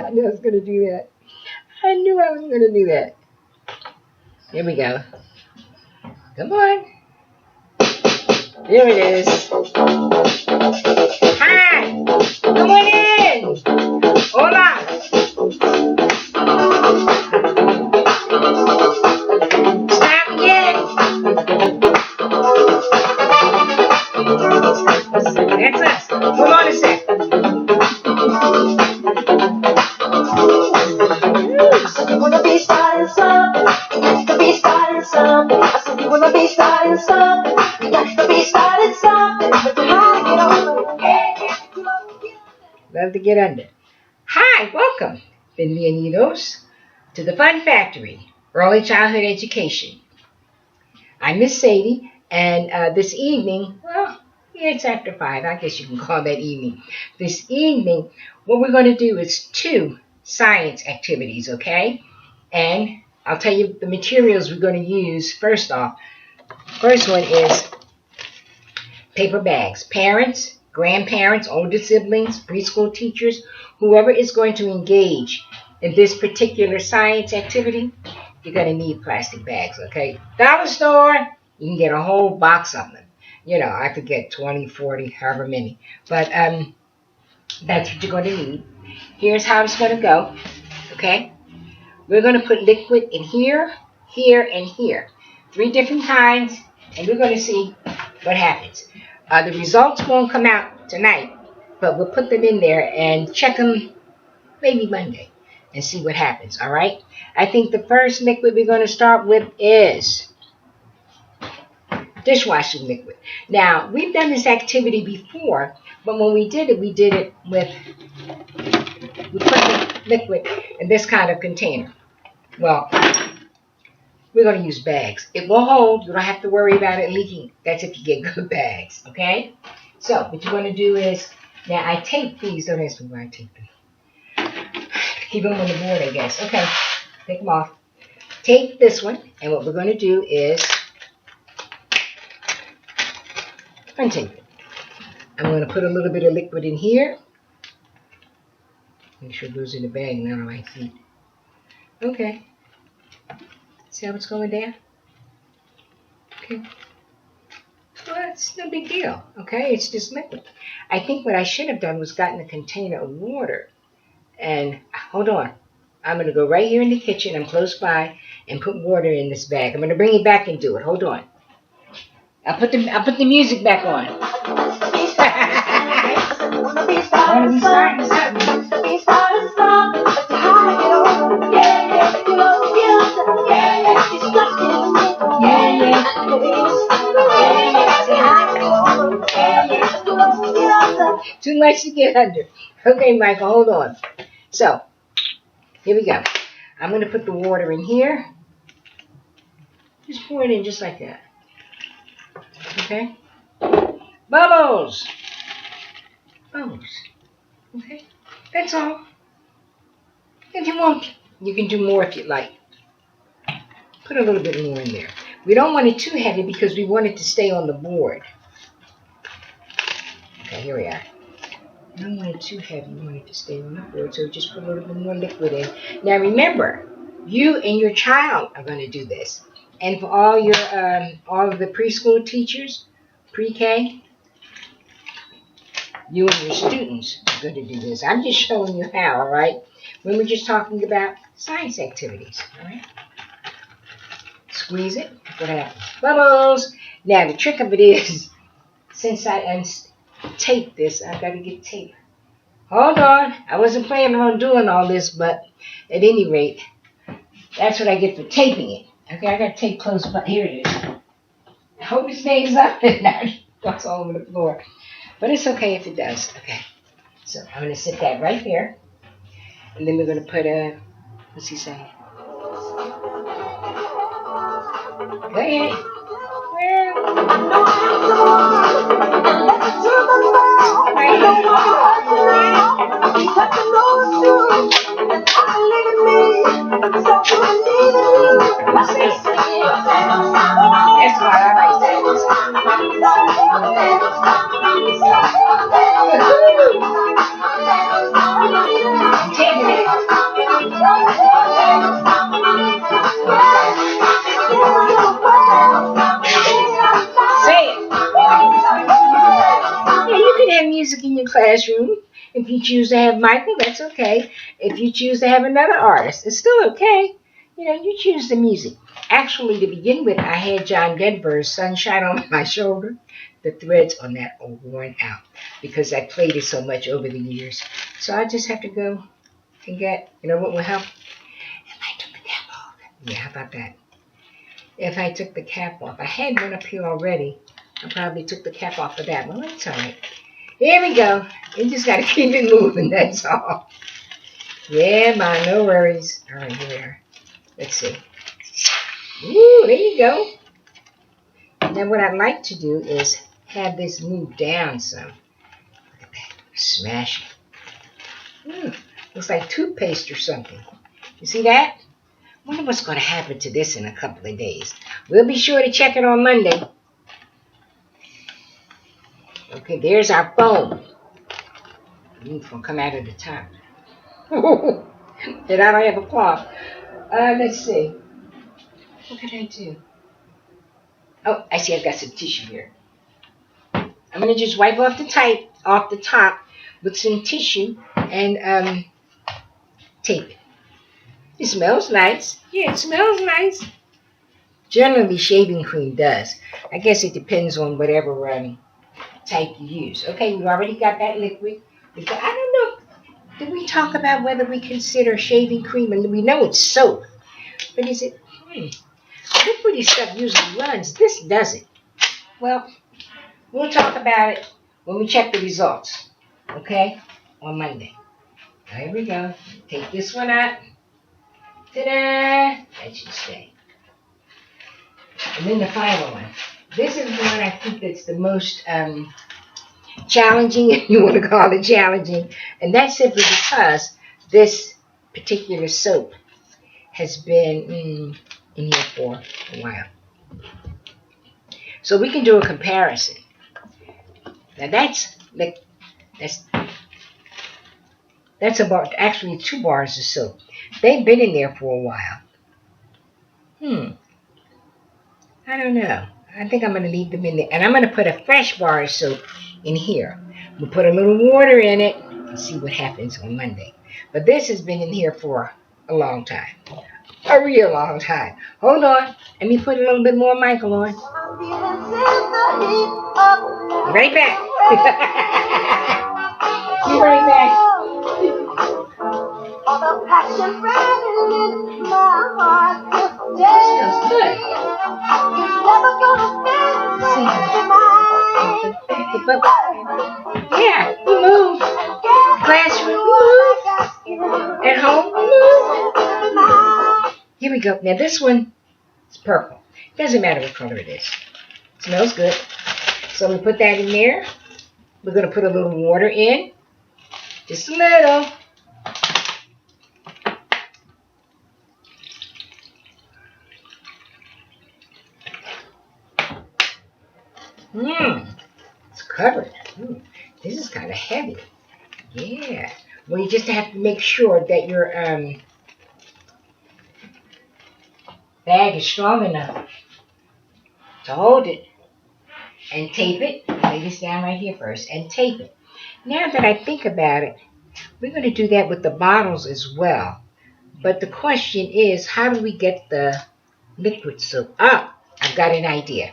I knew I was going to do that. I knew I was going to do that. Here we go. Come on. There it is. Hi. Come on in. Hola. Stop again. That's us. Hold on a sec. You wanna be starting something, you got to be starting something. I said you wanna be starting something, you got to be starting something. But you have to get over it. Love to get under. Hi, welcome, bienvenidos, to the Fun Factory, Early Childhood Education. I'm Miss Sadie, and this evening, well, yeah, it's after 5. I guess you can call that evening. This evening, what we're going to do is 2 science activities, okay? And I'll tell you the materials we're going to use first off. First one is paper bags. Parents, grandparents, older siblings, preschool teachers, whoever is going to engage in this particular science activity, you're going to need plastic bags, okay? Dollar store, you can get a whole box of them. You know, I could get 20, 40, however many. But that's what you're going to need. Here's how it's going to go, okay? We're going to put liquid in here, here, and here. 3 different kinds, and we're going to see what happens. The results won't come out tonight, but we'll put them in there and check them maybe Monday and see what happens, all right? I think the first liquid we're going to start with is dishwashing liquid. Now, we've done this activity before, but when we did it with, we put the liquid in this kind of container. Well, we're going to use bags. It will hold. You don't have to worry about it leaking. That's if you get good bags, okay? So, what you're going to do is, now I tape these. Don't ask me why I tape them. Keep them on the board, I guess. Okay, take them off. Take this one, and what we're going to do is untape it. I'm going to put a little bit of liquid in here. Make sure it goes in the bag, not on my feet. Okay. See how it's going down? Okay. Well, it's no big deal. Okay, it's just liquid. I think what I should have done was gotten a container of water. And hold on. I'm going to go right here in the kitchen. I'm close by and put water in this bag. I'm going to bring it back and do it. Hold on. I'll put the music back on. Too much to get under. Okay, Michael, hold on. So, here we go. I'm going to put the water in here. Just pour it in just like that. Okay? Bubbles! Bubbles. Okay? That's all. If you want, you can do more if you'd like. Put a little bit more in there. We don't want it too heavy because we want it to stay on the board. Okay, here we are. We don't want it too heavy. We want it to stay on the board, so just put a little bit more liquid in. Now remember, you and your child are going to do this. And for all your all of the preschool teachers, pre-K, you and your students are going to do this. I'm just showing you how, all right? We were just talking about science activities, all right? Squeeze it. What happens? Bubbles! Now, the trick of it is, since I taped this, I've got to get tape. Hold on. I wasn't planning on doing all this, but at any rate, that's what I get for taping it. Okay, I got tape close by. Here it is. I hope it stays up and not goes all over the floor. But it's okay if it does. Okay. So I'm going to sit that right there. And then we're going to put a, what's he saying? Go ahead. That's why I like that. classroom. If you choose to have Michael, that's okay. If you choose to have another artist, it's still okay. You know, you choose the music. Actually, to begin with, I had John Denver's Sunshine on My Shoulder. The threads on that are worn out because I played it so much over the years. So I just have to go and get, you know what will help? If I took the cap off. Yeah, how about that? If I took the cap off. I had one up here already. I probably took the cap off of that. Well, that's all right. Here we go. You just got to keep it moving, that's all. Yeah, man, no worries. All right, here we are. Let's see. Ooh, there you go. Now what I'd like to do is have this move down some. Look at that. Smash it. Looks like toothpaste or something. You see that? Wonder what's going to happen to this in a couple of days. We'll be sure to check it on Monday. Okay, there's our foam. It's going to come out of the top. And I don't have a cloth. Let's see. What can I do? Oh, I see I've got some tissue here. I'm going to just wipe off the top with some tissue and tape it. It smells nice. Yeah, it smells nice. Generally, shaving cream does. I guess it depends on whatever type you use. Okay, we already got that liquid. I don't know. Did we talk about whether we consider shaving cream? And we know it's soap. But is it? Liquidy stuff usually runs. This doesn't. Well, we'll talk about it when we check the results. Okay? On Monday. Here we go. Take this one out. Ta-da! That should stay. And then the final one. This is the one I think that's the most challenging, if you want to call it challenging. And that's simply because this particular soap has been in here for a while. So we can do a comparison. Now that's actually 2 bars of soap. They've been in there for a while. I don't know. I think I'm going to leave them in there. And I'm going to put a fresh bar of soap in here. We'll put a little water in it and see what happens on Monday. But this has been in here for a long time. A real long time. Hold on. Let me put a little bit more Michael on. Right back. Be right back. All the passion burning in my heart today. Smells good. Never gonna yeah, we move. Classroom, we move. At home, we move. Here we go. Now this one is purple. Doesn't matter what color it is. Smells good. So we put that in there. We're going to put a little water in. Just a little. It's covered. This is kind of heavy. Yeah. Well, you just have to make sure that your bag is strong enough to hold it. And tape it. Lay this down right here first. And tape it. Now that I think about it, we're going to do that with the bottles as well. But the question is, how do we get the liquid soap? Oh, I've got an idea.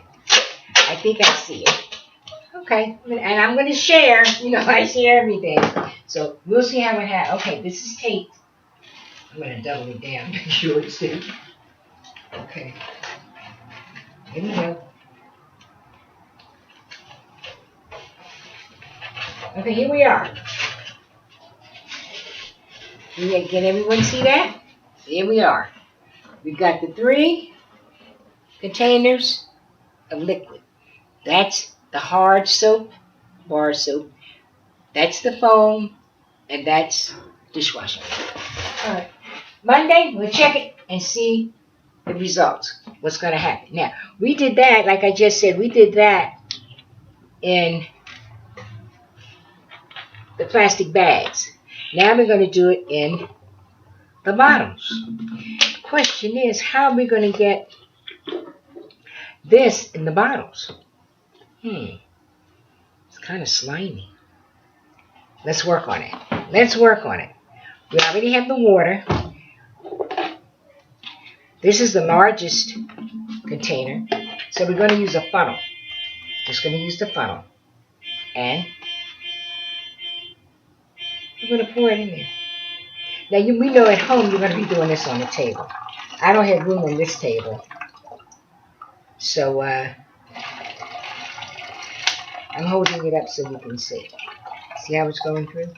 I think I see it. Okay, and I'm going to share. You know, I share everything. So we'll see how it happens. Okay, this is taped. I'm going to double it down, make sure it's taped. Okay. Here we go. Okay, here we are. Can everyone see that? Here we are. We've got the 3 containers of liquid. That's the hard soap, bar soap. That's the foam, and that's dishwashing. All right. Monday, we'll check it and see the results. What's going to happen. Now, we did that, like I just said, we did that in the plastic bags. Now we're going to do it in the bottles. The question is, how are we going to get this in the bottles? It's kind of slimy. Let's work on it. Let's work on it. We already have the water. This is the largest container. So we're going to use a funnel. Just going to use the funnel. And we're going to pour it in there. Now, we know at home you're going to be doing this on the table. I don't have room on this table. So, I'm holding it up so you can see. See how it's going through?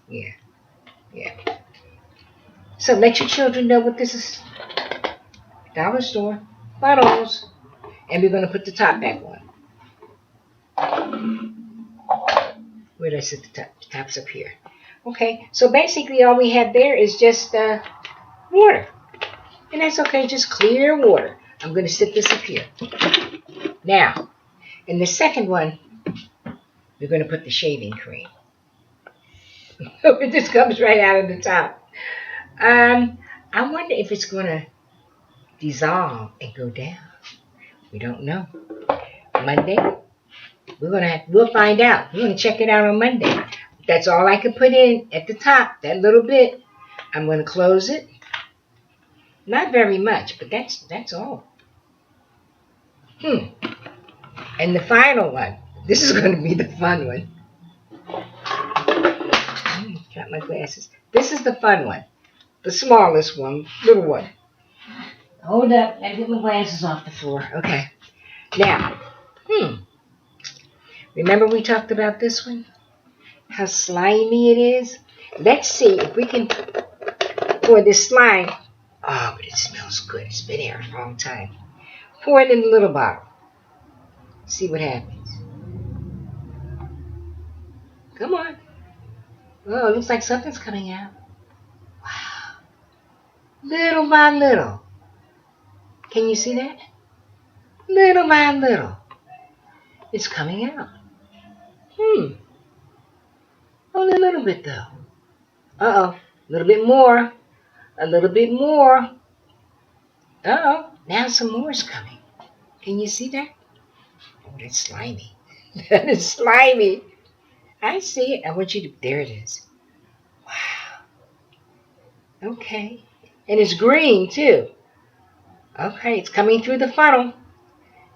Yeah. Yeah. So, let your children know what this is. Dollar store. Bottles. And we're going to put the top back on. Where did I set the top? The top's up here. Okay, so basically all we have there is just water. And that's okay, just clear water. I'm going to sit this up here. Now, in the second one, we're going to put the shaving cream. It just comes right out of the top. I wonder if it's going to dissolve and go down. We don't know. Monday, we'll find out. We're going to check it out on Monday. That's all I can put in at the top, that little bit. I'm going to close it. Not very much, but that's all. And the final one. This is going to be the fun one. Got my glasses. This is the fun one. The smallest one, little one. Hold up. I get my glasses off the floor. Okay. Now, remember we talked about this one? How slimy it is? Let's see if we can pour this slime. Oh, but it smells good. It's been here a long time. Pour it in a little bottle. See what happens. Come on. Oh, it looks like something's coming out. Wow. Little by little. Can you see that? Little by little. It's coming out. Only a little bit though. Uh-oh. A little bit more. A little bit more. Uh-oh. Now some more is coming. Can you see that? Oh, that's slimy. That is slimy. I see it. I want you to... There it is. Wow. Okay. And it's green too. Okay. It's coming through the funnel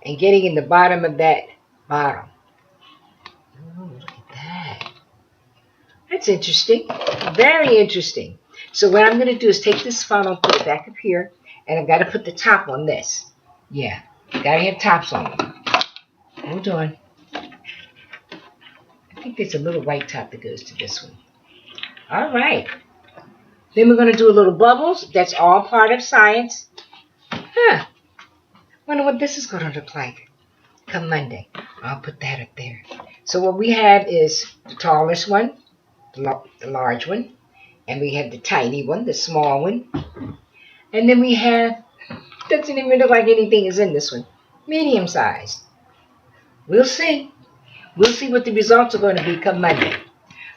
and getting in the bottom of that bottle. Oh, look at that. That's interesting. Very interesting. So what I'm going to do is take this funnel, put it back up here, and I've got to put the top on this. Yeah, got to have tops on them. Hold on. I think there's a little white top that goes to this one. All right. Then we're going to do a little bubbles. That's all part of science. Wonder what this is going to look like come Monday. I'll put that up there. So what we have is the tallest one, the large one, and we have the tiny one, the small one. And then we have, doesn't even look like anything is in this one, medium size. We'll see. We'll see what the results are going to be come Monday.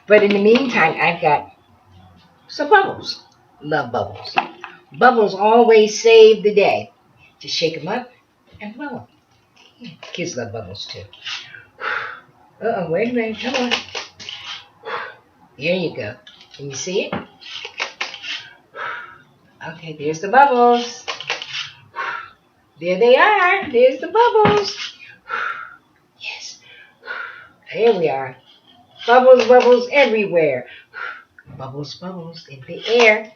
But in the meantime, I've got some bubbles. Love bubbles. Bubbles always save the day. Just shake them up and blow them. Yeah, kids love bubbles too. Uh-oh, wait a minute. Come on. Here you go. Can you see it? Okay, there's the bubbles. There they are. There's the bubbles. Yes. Here we are. Bubbles, bubbles everywhere. Bubbles, bubbles in the air.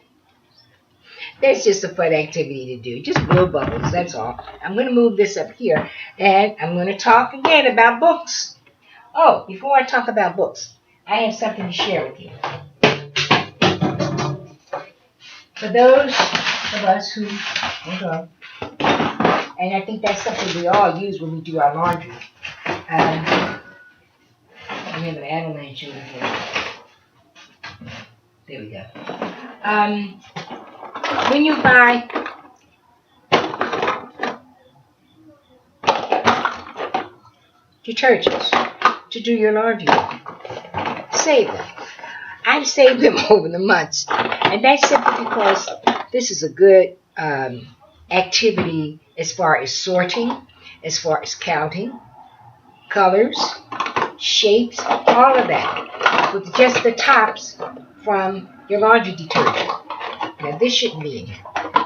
That's just a fun activity to do. Just blow bubbles, that's all. I'm going to move this up here, and I'm going to talk again about books. Oh, before I talk about books, I have something to share with you. For those of us who, hold on, and I think that's something we all use when we do our laundry. We have an avalanche over here. There we go. When you buy detergents to do your laundry with, save them. I've saved them over the months, and that's simply because this is a good activity as far as sorting, as far as counting colors, shapes, all of that, with just the tops from your laundry detergent. Now this shouldn't be in here.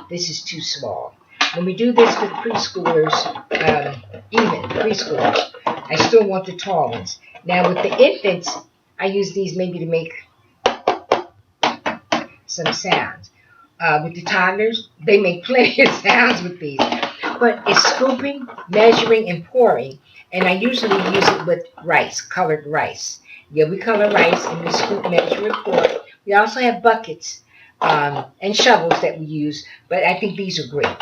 This is too small. When we do this with preschoolers, even preschoolers, I still want the tall ones. Now with the infants, I use these maybe to make some sounds. With the toddlers, they make plenty of sounds with these. But it's scooping, measuring, and pouring. And I usually use it with rice, colored rice. Yeah, we color rice and we scoop, measure, and pour. We also have buckets and shovels that we use, but I think these are great.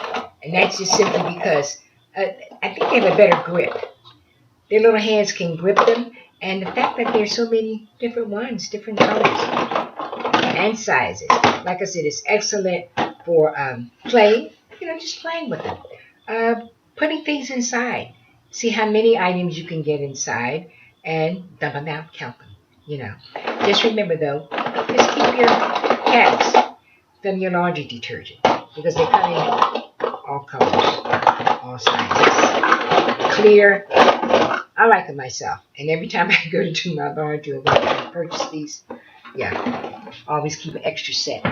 And that's just simply because I think they have a better grip. Their little hands can grip them, and the fact that there's so many different ones, different colors and sizes. Like I said, it's excellent for playing, just playing with them. Putting things inside. See how many items you can get inside and dump them out, count them. Just remember though, just keep your cats from your laundry detergent because they come in all colors, all sizes. Clear. I like them myself. And every time I go to do my laundry or I purchase these, always keep an extra set.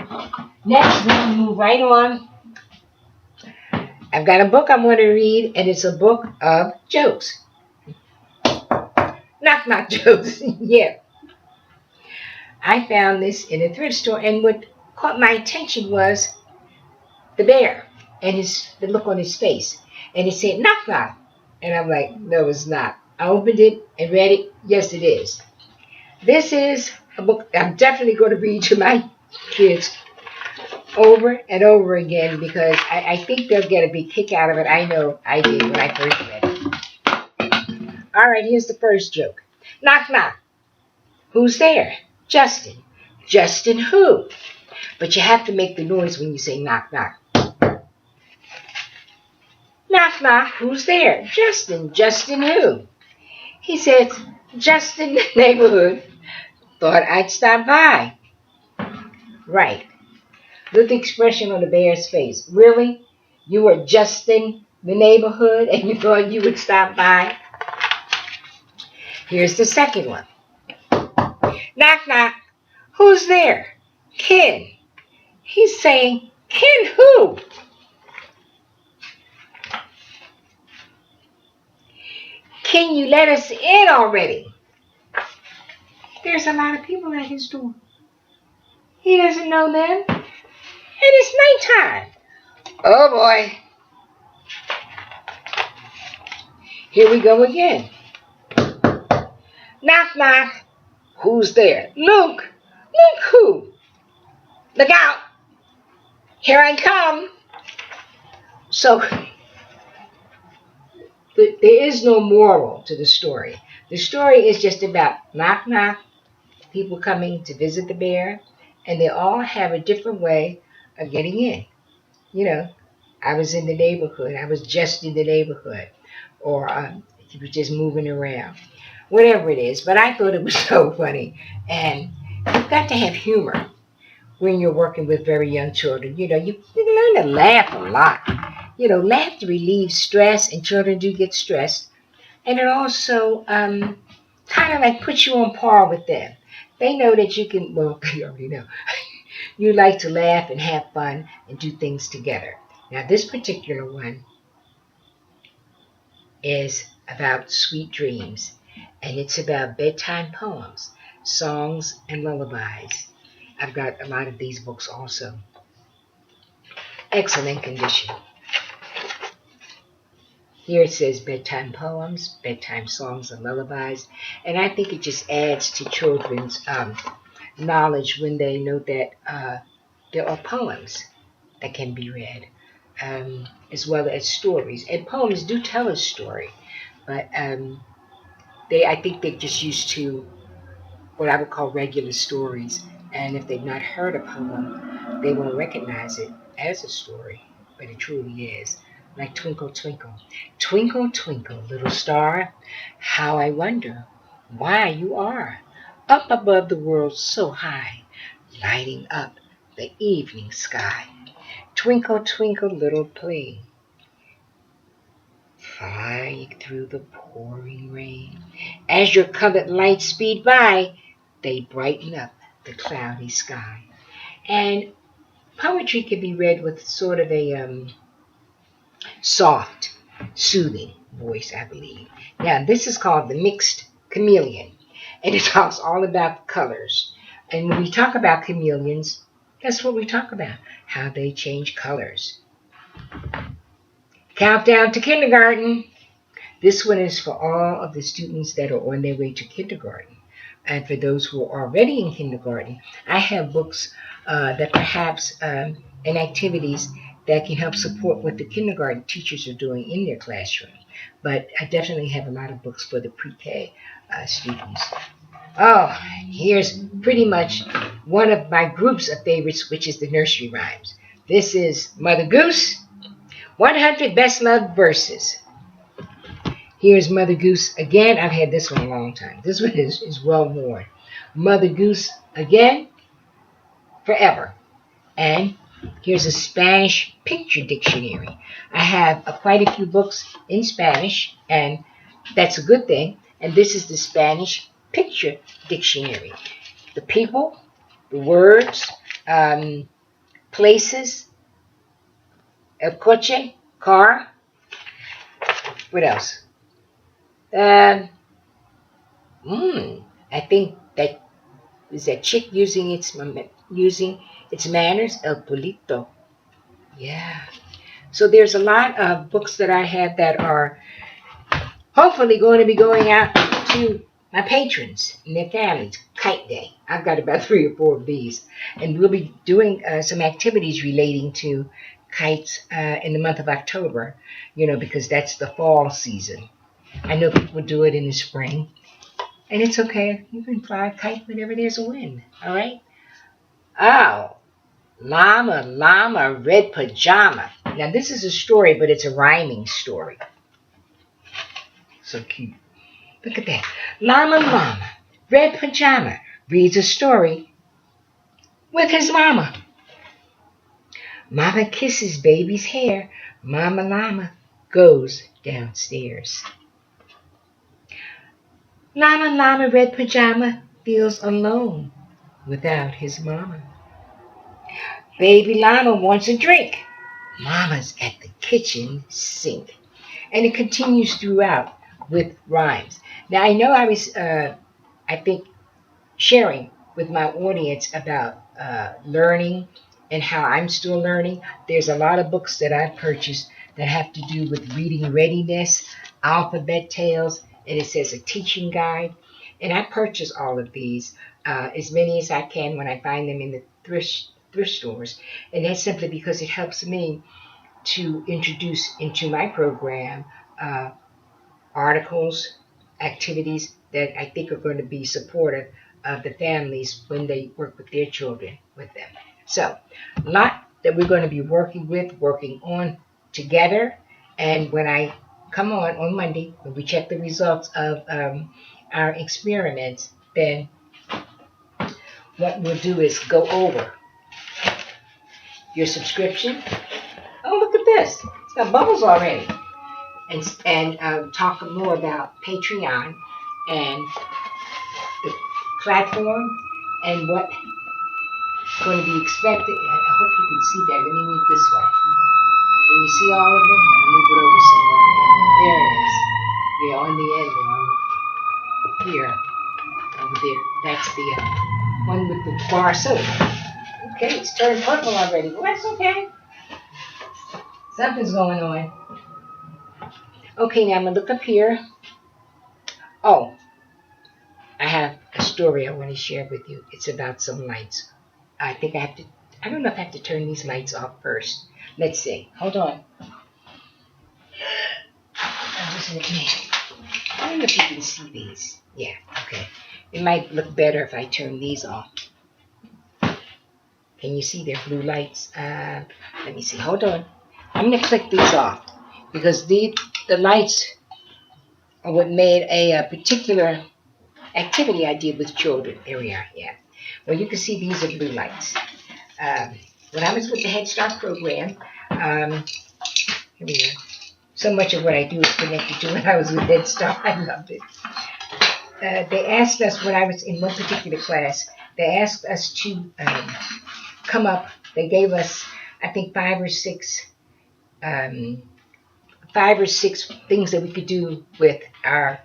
Next, we move right on. I've got a book I want to read, and it's a book of jokes. Knock jokes. Yeah. I found this in a thrift store, and what caught my attention was the bear and the look on his face. And it said, knock. And I'm like, no, it's not. I opened it and read it. Yes, it is. This is a book I'm definitely going to read to my kids over and over again because I think they'll get a big kick out of it. I know I did when I first read it. All right, here's the first joke. Knock. Who's there? Justin. Justin who? But you have to make the noise when you say knock. Knock. Who's there? Justin. Justin who? He says, Justin the neighborhood. Thought I'd stop by. Right. Look at the expression on the bear's face. Really? You were Justin the neighborhood and you thought you would stop by? Here's the second one. Knock. Who's there? Ken. He's saying, Ken who? Can you let us in already? There's a lot of people at his door. He doesn't know them. And it's nighttime. Oh boy. Here we go again. Knock. Who's there? Luke. Luke who? Look out. Here I come. So, there is no moral to the story. The story is just about knock, people coming to visit the bear, and they all have a different way of getting in. I was in the neighborhood. I was just in the neighborhood. Or he was just moving around. Whatever it is. But I thought it was so funny. And you've got to have humor when you're working with very young children. You learn to laugh a lot. Laughter relieves stress, and children do get stressed. And it also kind of like puts you on par with them. They know that you can, well, you already know. You like to laugh and have fun and do things together. Now, this particular one is about sweet dreams, and it's about bedtime poems, songs, and lullabies. I've got a lot of these books also. Excellent condition. Here it says bedtime poems, bedtime songs, and lullabies, and I think it just adds to children's knowledge when they know that there are poems that can be read, as well as stories. And poems do tell a story, but I think they're just used to what I would call regular stories. And if they've not heard a poem, they won't recognize it as a story, but it truly is. Like Twinkle, Twinkle. Twinkle, twinkle, little star, how I wonder why you are up above the world so high, lighting up the evening sky. Twinkle, twinkle, little flame. flying through the pouring rain. As your colored lights speed by, they brighten up the cloudy sky. And poetry can be read with sort of a soft, soothing voice, I believe. Now, this is called the Mixed Chameleon, and it talks all about colors. And when we talk about chameleons, that's what we talk about, how they change colors. Countdown to kindergarten. This one is for all of the students that are on their way to kindergarten. And for those who are already in kindergarten, I have books that perhaps and activities that can help support what the kindergarten teachers are doing in their classroom. But I definitely have a lot of books for the pre-K students. Oh, here's pretty much one of my groups of favorites, which is the Nursery Rhymes. This is Mother Goose, 100 Best Loved Verses. Here's Mother Goose again. I've had this one a long time. This one is well worn. Mother Goose again, forever. And here's a Spanish picture dictionary. I have quite a few books in Spanish, and that's a good thing. And this is the Spanish picture dictionary. The people, the words, places, el coche, car. What else? I think that is that chick using its manners, el pulito. Yeah. So there's a lot of books that I have that are hopefully going to be going out to my patrons and their families. Kite Day. I've got about 3 or 4 of these, and we'll be doing some activities relating to kites in the month of October. Because that's the fall season. I know people do it in the spring, and it's okay. You can fly a kite whenever there's a wind, all right? Oh, llama, red pajama. Now, this is a story, but it's a rhyming story. So cute. Look at that. Llama, red pajama, reads a story with his mama. Mama kisses baby's hair. Mama llama goes downstairs. Llama, red pajama, feels alone without his mama. Baby llama wants a drink. Mama's at the kitchen sink. And it continues throughout with rhymes. Now, I know I was, I think, sharing with my audience about learning and how I'm still learning. There's a lot of books that I've purchased that have to do with reading readiness, alphabet tales, and it says a teaching guide. And I purchase all of these, as many as I can when I find them in the thrift stores. And that's simply because it helps me to introduce into my program articles, activities that I think are going to be supportive of the families when they work with their children with them. So, a lot that we're going to be working on together. And when I come on Monday, when we check the results of our experiments, then what we'll do is go over your subscription. Oh, look at this. It's got bubbles already. And talk more about Patreon and the platform and what's going to be expected. I hope you can see that. Let me move this way. Can you see all of them? I'll move it over some more. There it is. Yeah, on the end. They're on here. Over there. That's the one with the bar soap. Okay, it's turned purple already. Well, that's okay. Something's going on. Okay, now I'm going to look up here. Oh, I have a story I want to share with you. It's about some lights. I think I don't know if I have to turn these lights off first. Let's see. Hold on. I don't know if you can see these. Yeah, okay. It might look better if I turn these off. Can you see their blue lights? Let me see. Hold on. I'm going to click these off because the lights are what made a particular activity I did with children. There we are. Yeah. Well, you can see these are blue lights. When I was with the Head Start program, here we are. so much of what I do is connected to when I was with Head Start. I loved it. They asked us when I was in one particular class. They asked us to come up. They gave us, I think, um, 5 or 6 things that we could do with our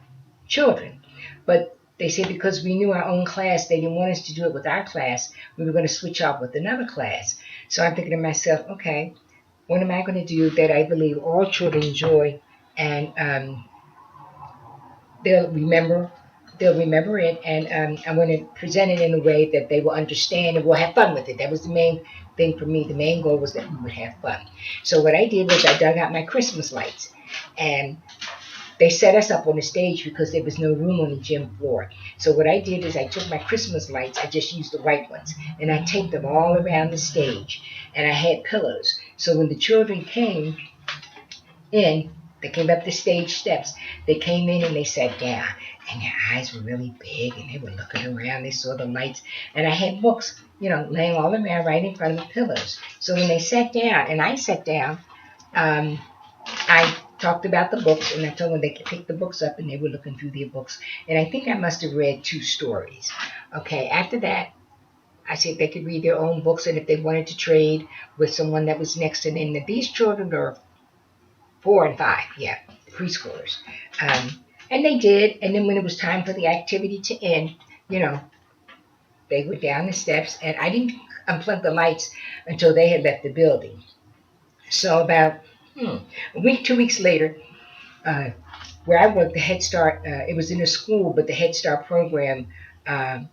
children. But they said because we knew our own class, they didn't want us to do it with our class. We were going to switch off with another class. So I'm thinking to myself, okay, what am I going to do that I believe all children enjoy, and they'll remember they'll remember it, and I want to present it in a way that they will understand and we'll have fun with it. That was the main thing for me. The main goal was that we would have fun. So what I did was I dug out my Christmas lights, and they set us up on the stage because there was no room on the gym floor. So what I did is I took my Christmas lights, I just used the white ones, and I taped them all around the stage, and I had pillows. So when the children came in, they came up the stage steps. They came in and they sat down, and their eyes were really big, and they were looking around. They saw the lights, and I had books, laying all around right in front of the pillows. So when they sat down, and I sat down, I talked about the books, and I told them they could pick the books up, and they were looking through their books. And I think I must have read 2 stories. Okay, after that, I said they could read their own books, and if they wanted to trade with someone that was next to them. These children are 4 and 5, yeah, preschoolers. And they did, and then when it was time for the activity to end, they went down the steps, and I didn't unplug the lights until they had left the building. So about a week, 2 weeks later, where I worked, the Head Start, it was in a school, but the Head Start program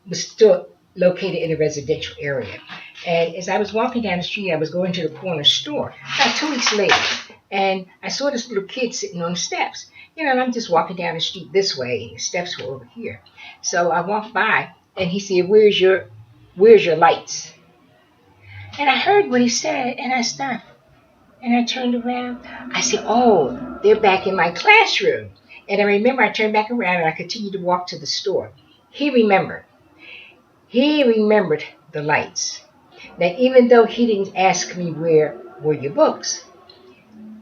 was still located in a residential area. And as I was walking down the street, I was going to the corner store about 2 weeks later, and I saw this little kid sitting on the steps. And I'm just walking down the street this way, and the steps were over here. So I walked by, and he said, where's your lights? And I heard what he said, and I stopped. And I turned around. I said, oh, they're back in my classroom. And I remember I turned back around, and I continued to walk to the store. He remembered. He remembered the lights. Now, even though he didn't ask me where were your books,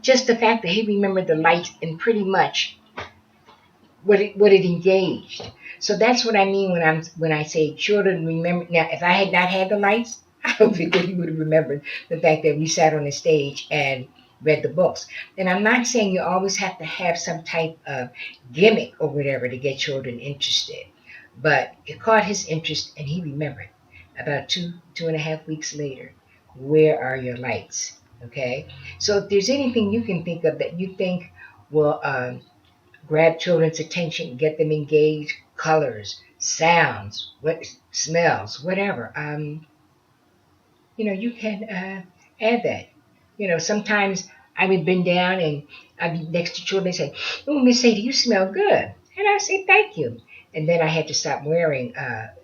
just the fact that he remembered the lights and pretty much what it engaged. So that's what I mean when I say children remember. Now, if I had not had the lights, I don't think that he would have remembered the fact that we sat on the stage and read the books. And I'm not saying you always have to have some type of gimmick or whatever to get children interested, but it caught his interest, and he remembered. About 2.5 weeks later, where are your lights? Okay, so if there's anything you can think of that you think will grab children's attention, get them engaged, colors, sounds, smells, whatever, you can add that. Sometimes I would bend down and I'd be next to children and say, oh, Miss Sadie, you smell good. And I say, thank you. And then I had to stop wearing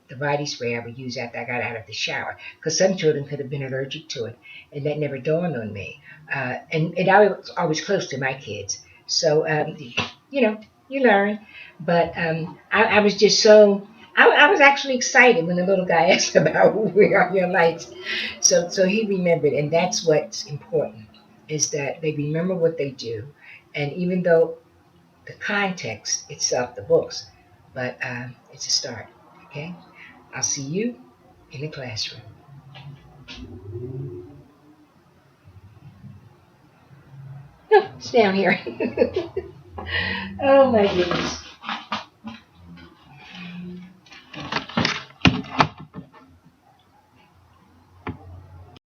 the body spray I would use after I got out of the shower, because some children could have been allergic to it, and that never dawned on me. And I was always close to my kids. So, you learn. But I was just so, I was actually excited when the little guy asked about where are your lights. So he remembered, and that's what's important, is that they remember what they do. And even though the context itself, the books, but it's a start. Okay? I'll see you in the classroom. Oh, it's down here. Oh my goodness.